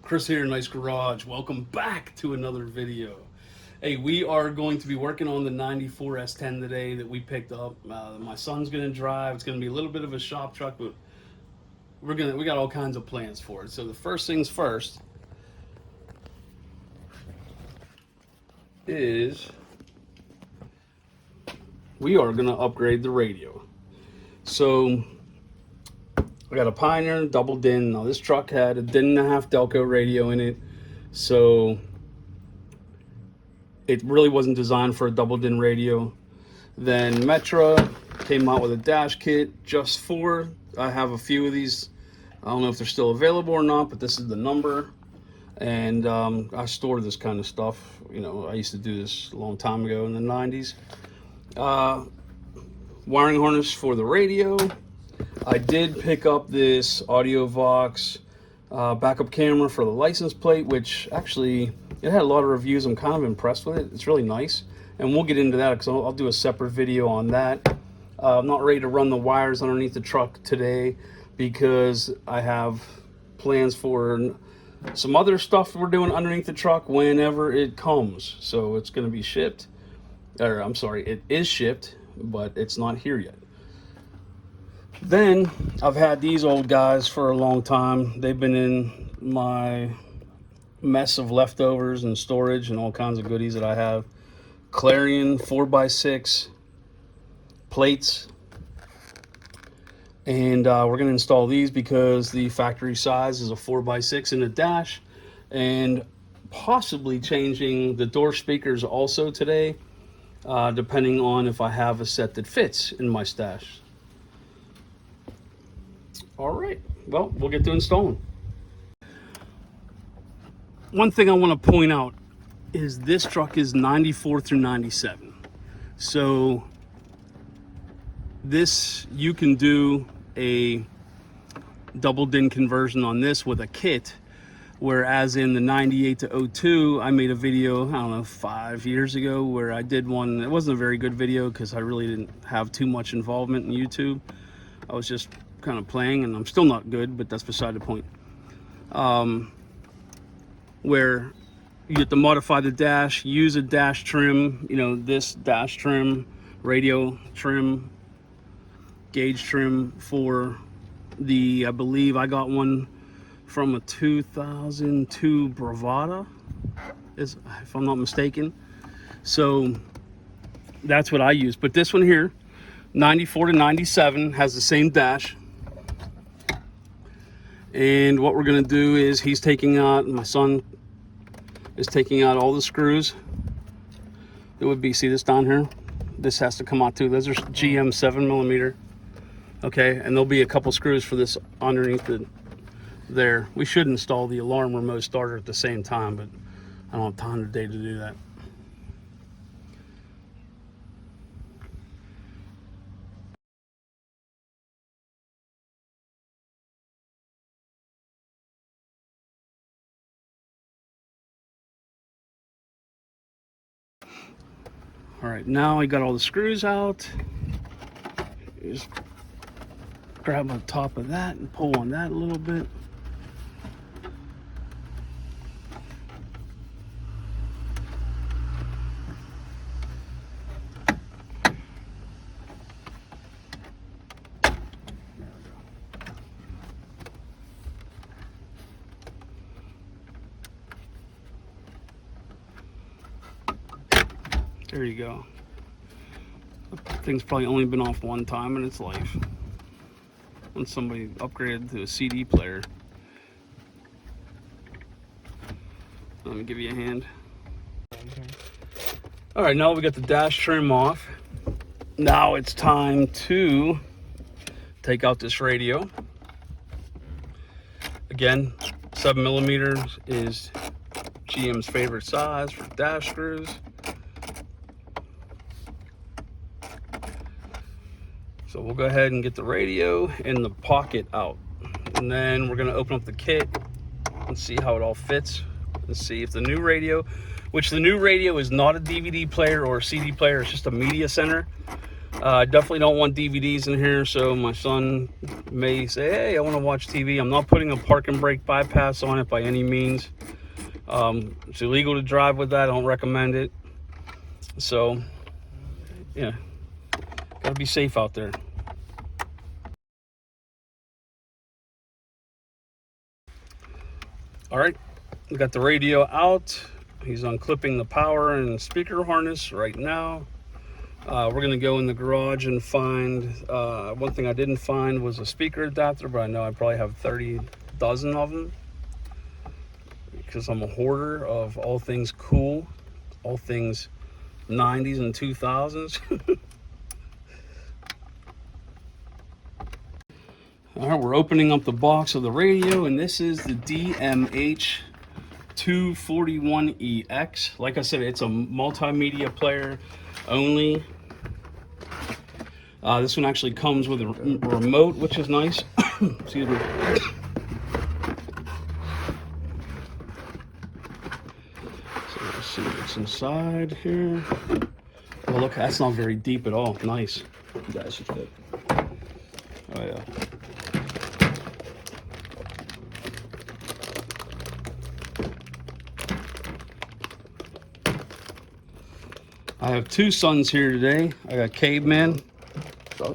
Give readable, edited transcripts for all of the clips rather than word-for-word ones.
Chris here, Nice Garage. Welcome back to another video. Hey, we are going to be working on the 94 S10 today that we picked up. My son's going to drive. It's going to be a little bit of a shop truck, but we got all kinds of plans for it. So the first things first is we are going to upgrade the radio. So I got a Pioneer double DIN. Now this truck had a DIN and a half Delco radio in it, so it really wasn't designed for a double DIN radio. Then Metra came out with a dash kit just for, I have a few of these. I don't know if they're still available or not, but this is the number. And I store this kind of stuff. You know, I used to do this a long time ago in the 90s. Wiring harness for the radio. I did pick up this AudioVox backup camera for the license plate, which actually, it had a lot of reviews. I'm kind of impressed with it. It's really nice. And we'll get into that because I'll do a separate video on that. I'm not ready to run the wires underneath the truck today because I have plans for some other stuff we're doing underneath the truck whenever it comes. So it's going to be shipped. Or I'm sorry, it is shipped, but it's not here yet. Then I've had these old guys for a long time. They've been in my mess of leftovers and storage and all kinds of goodies that I have. Clarion 4x6 plates. And we're going to install these because the factory size is a 4x6 in the dash. And possibly changing the door speakers also today, depending on if I have a set that fits in my stash. All right, well, we'll get to installing. One thing I want to point out is this truck is 94 through 97. So this, you can do a double DIN conversion on this with a kit, whereas in the 98 to 02, I made a video, I don't know, 5 years ago where I did one. It wasn't a very good video because I really didn't have too much involvement in YouTube. I was just kind of playing, and I'm still not good, but that's beside the point. Where you get to modify the dash, use a dash trim, you know, this dash trim, radio trim, gauge trim for the, I believe I got one from a 2002 Bravada, if I'm not mistaken. So that's what I use. But this one here, 94 to 97, has the same dash. And what we're going to do is he's taking out, my son is taking out all the screws. It would be, see this down here? This has to come out too. Those are GM 7mm. Okay, and there'll be a couple screws for this underneath the there. We should install the alarm remote starter at the same time, but I don't have time today to do that. All right, now I got all the screws out. Just grab on top of that and pull on that a little bit. There you go. The thing's probably only been off one time in its life. When somebody upgraded to a CD player. Let me give you a hand. All right, now we got the dash trim off. Now it's time to take out this radio. Again, 7mm is GM's favorite size for dash screws. So we'll go ahead and get the radio and the pocket out. And then we're gonna open up the kit and see how it all fits and see if the new radio, which the new radio is not a DVD player or a CD player, it's just a media center. I definitely don't want DVDs in here, so my son may say, hey, I want to watch TV. I'm not putting a park and brake bypass on it by any means. It's illegal to drive with that. I don't recommend it. So, yeah, gotta be safe out there. All right, we got the radio out. He's unclipping the power and speaker harness right now. We're gonna go in the garage and find, one thing I didn't find was a speaker adapter, but I know I probably have 30 dozen of them because I'm a hoarder of all things cool, all things 90s and 2000s. All right, we're opening up the box of the radio, and this is the DMH 241EX. Like I said, it's a multimedia player only. This one actually comes with a remote, which is nice. Excuse me. So let's see what's inside here. Oh, look, that's not very deep at all. Nice. That should fit. Oh, yeah. I have two sons here today. I got Caveman, So,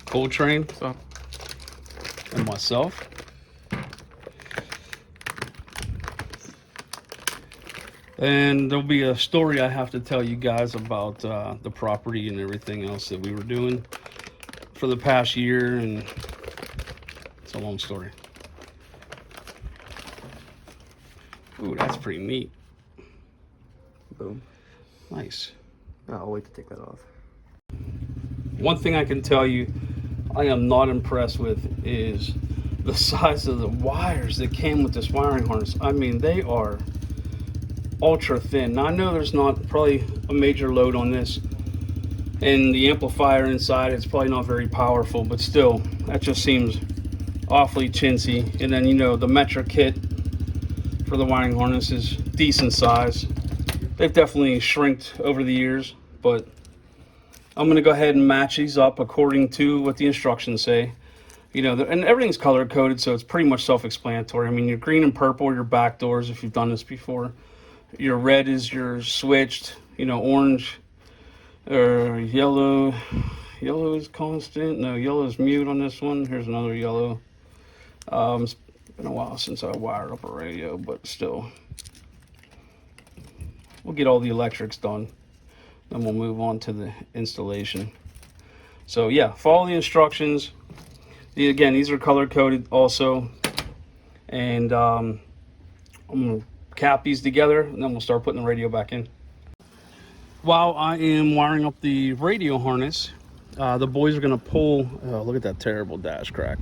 Coltrane, so. and myself. And there'll be a story I have to tell you guys about the property and everything else that we were doing for the past year, and it's a long story. Ooh, that's pretty neat. Boom. Nice. I'll wait to take that off. One thing I can tell you I am not impressed with is the size of the wires that came with this wiring harness. I mean, they are ultra thin. Now, I know there's not probably a major load on this, and the amplifier inside, it's probably not very powerful, but still, that just seems awfully chintzy. And then, you know, the metric kit for the wiring harness is decent size. They've definitely shrinked over the years, but I'm going to go ahead and match these up according to what the instructions say. You know, and everything's color coded, so it's pretty much self-explanatory. I mean, your green and purple are your back doors if you've done this before. Your red is your switched, you know, orange or yellow. Yellow is constant. No, yellow is mute on this one. Here's another yellow. It's been a while since I wired up a radio, but still. We'll get all the electrics done. Then we'll move on to the installation. So yeah, follow the instructions. Again, these are color coded also. And I'm gonna cap these together, and then we'll start putting the radio back in. While I am wiring up the radio harness, the boys are gonna pull, oh, look at that terrible dash crack.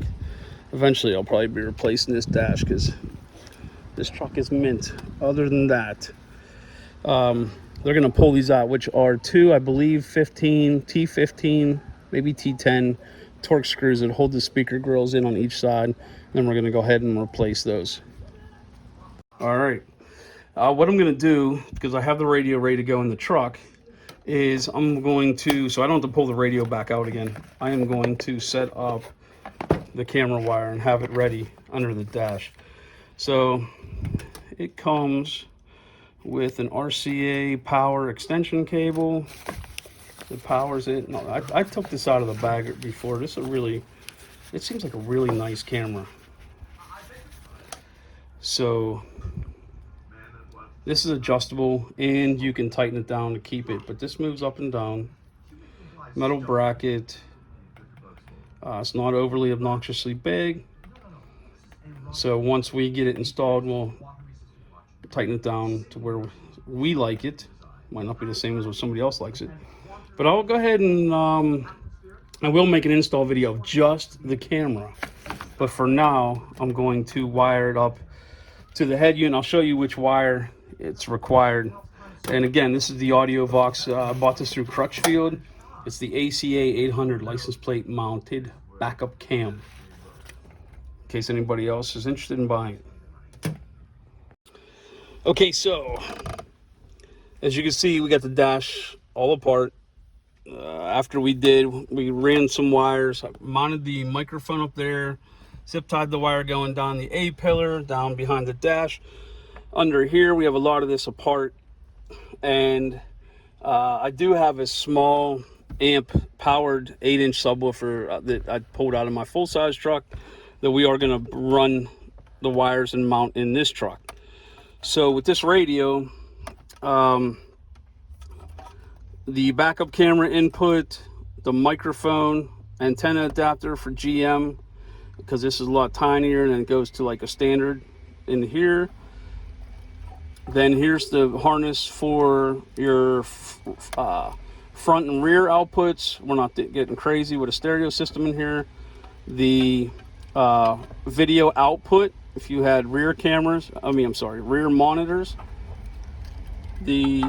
Eventually I'll probably be replacing this dash because this truck is mint. Other than that, they're gonna pull these out, which are two, I believe, T15, maybe T10 torque screws that hold the speaker grills in on each side. Then we're gonna go ahead and replace those. All right, what I'm gonna do, because I have the radio ready to go in the truck, is I'm going to, so I don't have to pull the radio back out again, I am going to set up the camera wire and have it ready under the dash. So it comes with an RCA power extension cable that powers it. No, I took this out of the bag before. This is a really, it seems like a really nice camera. So this is adjustable and you can tighten it down to keep it, but this moves up and down. Metal bracket. It's not overly obnoxiously big. So once we get it installed, we'll tighten it down to where we like it. Might not be the same as what somebody else likes it, but I'll go ahead and I will make an install video of just the camera, but for now I'm going to wire it up to the head unit. I'll show you which wire it's required. And again, this is the Audio Vox. I bought this through Crutchfield. It's the ACA 800 license plate mounted backup cam, in case anybody else is interested in buying it. Okay, so as you can see, we got the dash all apart. after we ran some wires. I mounted the microphone up there, zip tied the wire going down the A pillar, down behind the dash. Under here, we have a lot of this apart, and I do have a small amp powered 8-inch subwoofer that I pulled out of my full-size truck that we are going to run the wires and mount in this truck. So with this radio, the backup camera input, the microphone, antenna adapter for GM, because this is a lot tinier, and then it goes to like a standard in here. Then here's the harness for your front and rear outputs. We're not getting crazy with a stereo system in here. The video output, if you had rear cameras, rear monitors. The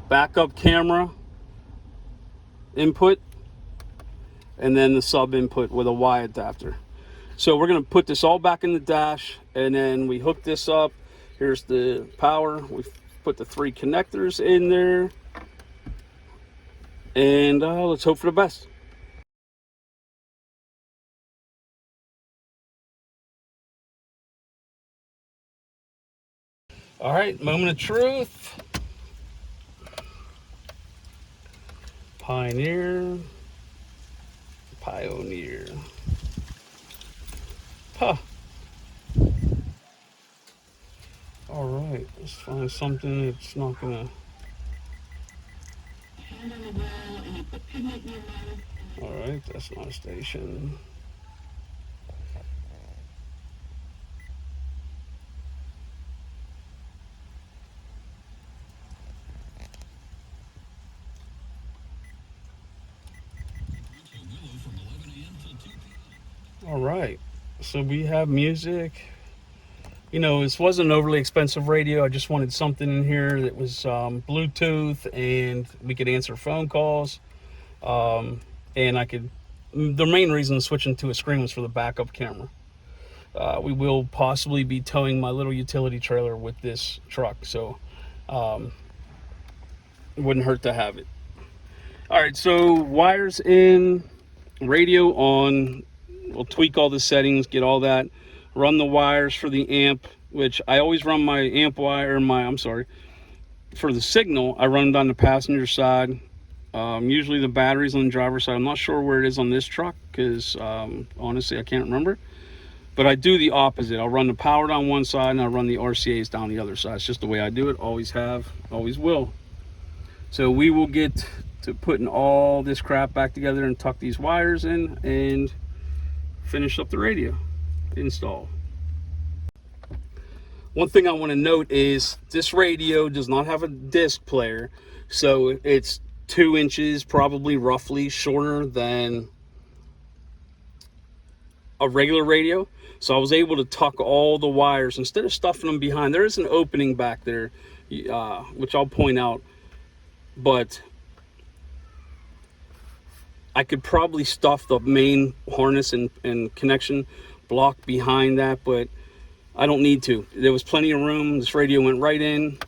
backup camera input, and then the sub input with a Y adapter. So we're going to put this all back in the dash, and then we hook this up. Here's the power. We've put the 3 connectors in there, and let's hope for the best. All right, moment of truth. Pioneer. Huh. All right, let's find something that's not gonna. All right, that's not a station. All right, so we have music. You know, this wasn't an overly expensive radio. I just wanted something in here that was Bluetooth, and we could answer phone calls. And I could, the main reason switching to a screen was for the backup camera. We will possibly be towing my little utility trailer with this truck, so it wouldn't hurt to have it. All right, so wires in, radio on. We'll tweak all the settings, get all that. Run the wires for the amp, which I always run my amp wire, for the signal, I run it on the passenger side. Usually the battery's on the driver's side. I'm not sure where it is on this truck, because honestly, I can't remember. But I do the opposite. I'll run the power down one side, and I'll run the RCAs down the other side. It's just the way I do it. Always have, always will. So we will get to putting all this crap back together and tuck these wires in and finish up the radio install. One thing I want to note is this radio does not have a disc player, so it's 2 inches, probably roughly shorter than a regular radio. So I was able to tuck all the wires instead of stuffing them behind. There is an opening back there, which I'll point out, but I could probably stuff the main harness and connection block behind that, but I don't need to. There was plenty of room. This radio went right in,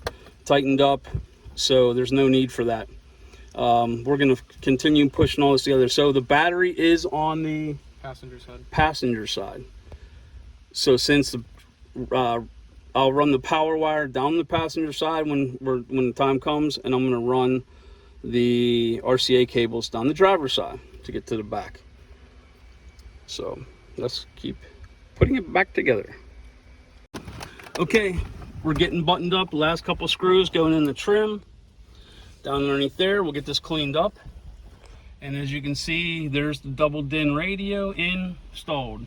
tightened up, so there's no need for that. We're going to continue pushing all this together. So the battery is on the passenger side. So since I'll run the power wire down the passenger side when the time comes, and I'm going to run the RCA cables down the driver's side to get to the back. So let's keep putting it back together. Okay, we're getting buttoned up. The last couple screws going in the trim down underneath there. We'll get this cleaned up, and as you can see, there's the double DIN radio installed.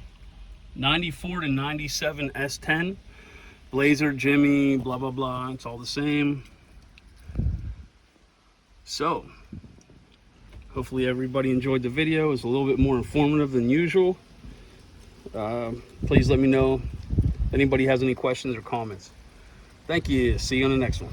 94 to 97 S10 Blazer, Jimmy, blah blah blah, it's all the same. So hopefully everybody enjoyed the video. It's a little bit more informative than usual. Please let me know if anybody has any questions or comments. Thank you. See you on the next one.